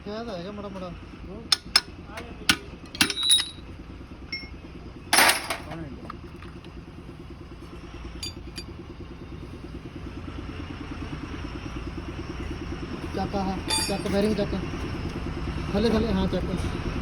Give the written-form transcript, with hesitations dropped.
ਰੱਖਿਆ ਤਾਂ ਹੈਗਾ ਮੜਾ ਮੜਾ ਚੱਕ ਆਹ ਚੱਕ ਬੈਰਿੰਗ ਚੱਕ ਥੱਲੇ ਥੱਲੇ ਹਾਂ ਚੱਕ